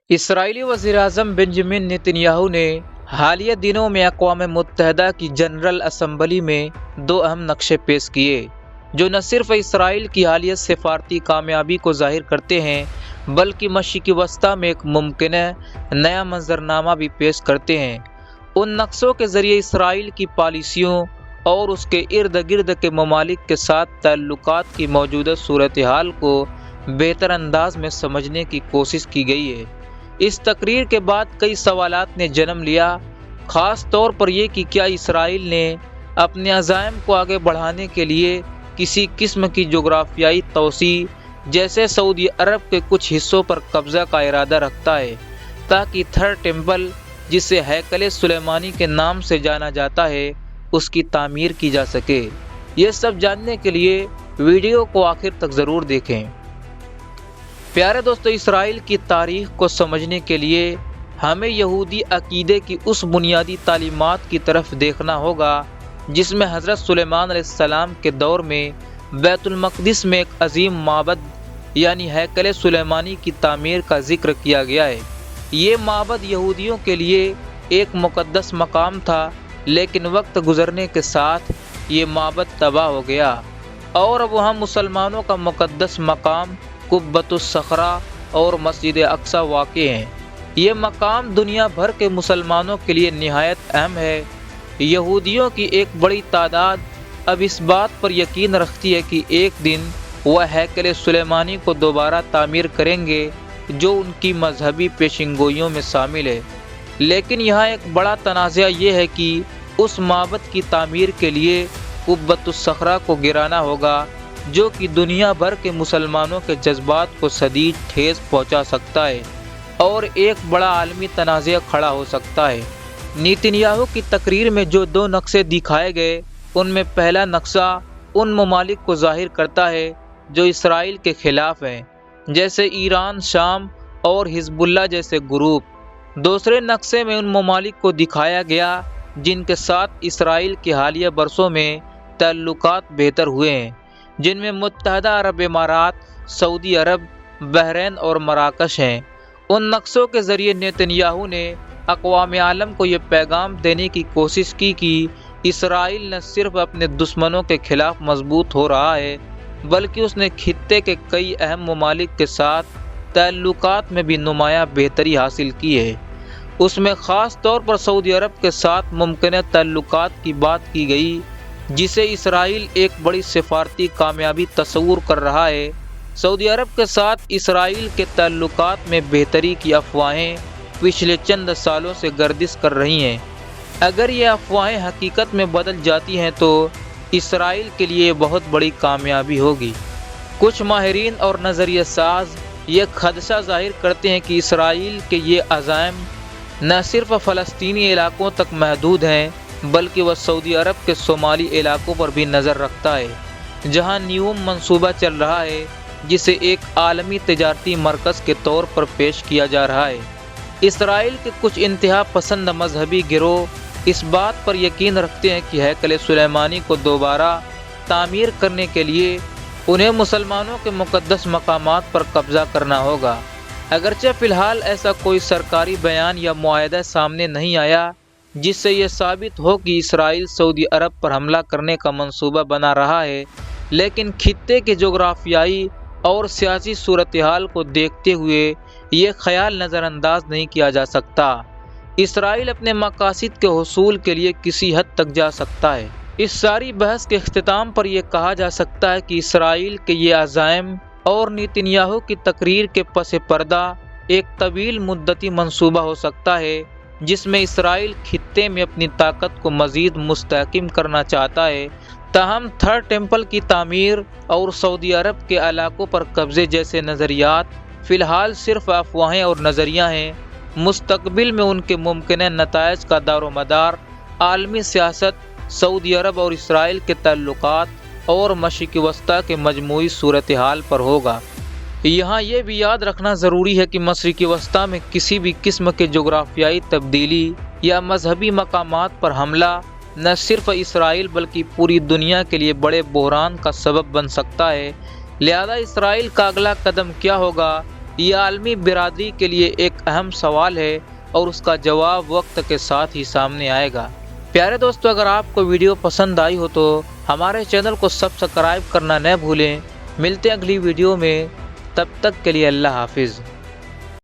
اسرائیلی وزیراعظم بنجمن نیتنیاہو نے حالیہ دنوں میں اقوام متحدہ کی جنرل اسمبلی میں دو اہم نقشے پیش کیے جو نہ صرف اسرائیل کی حالیہ سفارتی کامیابی کو ظاہر کرتے ہیں بلکہ مشرق وسطیٰ میں ایک ممکنہ نیا منظرنامہ بھی پیش کرتے ہیں۔ ان نقشوں کے ذریعے اسرائیل کی پالیسیوں اور اس کے ارد گرد کے ممالک کے ساتھ تعلقات کی موجودہ صورتحال کو بہتر انداز میں سمجھنے کی کوشش کی گئی ہے۔ اس تقریر کے بعد کئی سوالات نے جنم لیا، خاص طور پر یہ کہ کیا اسرائیل نے اپنے عزائم کو آگے بڑھانے کے لیے کسی قسم کی جغرافیائی توسیع جیسے سعودی عرب کے کچھ حصوں پر قبضہ کا ارادہ رکھتا ہے تاکہ تھرڈ ٹیمپل، جسے ہیکل سلیمانی کے نام سے جانا جاتا ہے، اس کی تعمیر کی جا سکے۔ یہ سب جاننے کے لیے ویڈیو کو آخر تک ضرور دیکھیں۔ پیارے دوستو، اسرائیل کی تاریخ کو سمجھنے کے لیے ہمیں یہودی عقیدے کی اس بنیادی تعلیمات کی طرف دیکھنا ہوگا جس میں حضرت سلیمان علیہ السلام کے دور میں بیت المقدس میں ایک عظیم معبد یعنی ہیکل سلیمانی کی تعمیر کا ذکر کیا گیا ہے۔ یہ معبد یہودیوں کے لیے ایک مقدس مقام تھا، لیکن وقت گزرنے کے ساتھ یہ معبد تباہ ہو گیا اور اب وہاں مسلمانوں کا مقدس مقام قبۃ الصخرہ اور مسجد اقصی واقع ہیں۔ یہ مقام دنیا بھر کے مسلمانوں کے لیے نہایت اہم ہے۔ یہودیوں کی ایک بڑی تعداد اب اس بات پر یقین رکھتی ہے کہ ایک دن وہ ہیکل سلیمانی کو دوبارہ تعمیر کریں گے جو ان کی مذہبی پیشنگوئیوں میں شامل ہے، لیکن یہاں ایک بڑا تنازع یہ ہے کہ اس معبد کی تعمیر کے لیے قبۃ الصخرہ کو گرانا ہوگا جو کہ دنیا بھر کے مسلمانوں کے جذبات کو شدید ٹھیس پہنچا سکتا ہے اور ایک بڑا عالمی تنازع کھڑا ہو سکتا ہے۔ نیتنیاہو کی تقریر میں جو دو نقشے دکھائے گئے ان میں پہلا نقشہ ان ممالک کو ظاہر کرتا ہے جو اسرائیل کے خلاف ہیں، جیسے ایران، شام اور حزب اللہ جیسے گروپ۔ دوسرے نقشے میں ان ممالک کو دکھایا گیا جن کے ساتھ اسرائیل کے حالیہ برسوں میں تعلقات بہتر ہوئے ہیں، جن میں متحدہ عرب امارات، سعودی عرب، بحرین اور مراکش ہیں۔ ان نقشوں کے ذریعے نیتنیاہو نے اقوام عالم کو یہ پیغام دینے کی کوشش کی کہ اسرائیل نہ صرف اپنے دشمنوں کے خلاف مضبوط ہو رہا ہے بلکہ اس نے خطے کے کئی اہم ممالک کے ساتھ تعلقات میں بھی نمایاں بہتری حاصل کی ہے۔ اس میں خاص طور پر سعودی عرب کے ساتھ ممکنہ تعلقات کی بات کی گئی، جسے اسرائیل ایک بڑی سفارتی کامیابی تصور کر رہا ہے۔ سعودی عرب کے ساتھ اسرائیل کے تعلقات میں بہتری کی افواہیں پچھلے چند سالوں سے گردش کر رہی ہیں۔ اگر یہ افواہیں حقیقت میں بدل جاتی ہیں تو اسرائیل کے لیے یہ بہت بڑی کامیابی ہوگی۔ کچھ ماہرین اور نظریہ ساز یہ خدشہ ظاہر کرتے ہیں کہ اسرائیل کے یہ عزائم نہ صرف فلسطینی علاقوں تک محدود ہیں بلکہ وہ سعودی عرب کے شمالی علاقوں پر بھی نظر رکھتا ہے، جہاں نیوم منصوبہ چل رہا ہے جسے ایک عالمی تجارتی مرکز کے طور پر پیش کیا جا رہا ہے۔ اسرائیل کے کچھ انتہا پسند مذہبی گروہ اس بات پر یقین رکھتے ہیں کہ ہیکل سلیمانی کو دوبارہ تعمیر کرنے کے لیے انہیں مسلمانوں کے مقدس مقامات پر قبضہ کرنا ہوگا۔ اگرچہ فی الحال ایسا کوئی سرکاری بیان یا معاہدہ سامنے نہیں آیا جس سے یہ ثابت ہو کہ اسرائیل سعودی عرب پر حملہ کرنے کا منصوبہ بنا رہا ہے، لیکن خطے کے جغرافیائی اور سیاسی صورتحال کو دیکھتے ہوئے یہ خیال نظر انداز نہیں کیا جا سکتا۔ اسرائیل اپنے مقاصد کے حصول کے لیے کسی حد تک جا سکتا ہے۔ اس ساری بحث کے اختتام پر یہ کہا جا سکتا ہے کہ اسرائیل کے یہ عزائم اور نیتنیاہو کی تقریر کے پس پردہ ایک طویل مدتی منصوبہ ہو سکتا ہے جس میں اسرائیل خطے میں اپنی طاقت کو مزید مستحکم کرنا چاہتا ہے، تاہم تھرڈ ٹیمپل کی تعمیر اور سعودی عرب کے علاقوں پر قبضے جیسے نظریات فی الحال صرف افواہیں اور نظریہ ہیں۔ مستقبل میں ان کے ممکنہ نتائج کا دار و مدار عالمی سیاست، سعودی عرب اور اسرائیل کے تعلقات اور مشرق وسطیٰ کے مجموعی صورتحال پر ہوگا۔ یہاں یہ بھی یاد رکھنا ضروری ہے کہ مشرق وسطیٰ میں کسی بھی قسم کے جغرافیائی تبدیلی یا مذہبی مقامات پر حملہ نہ صرف اسرائیل بلکہ پوری دنیا کے لیے بڑے بحران کا سبب بن سکتا ہے۔ لہذا اسرائیل کا اگلا قدم کیا ہوگا یہ عالمی برادری کے لیے ایک اہم سوال ہے اور اس کا جواب وقت کے ساتھ ہی سامنے آئے گا۔ پیارے دوستو، اگر آپ کو ویڈیو پسند آئی ہو تو ہمارے چینل کو سبسکرائب کرنا نہ بھولیں۔ ملتے ہیں اگلی ویڈیو میں، تب تک کے لیے اللہ حافظ۔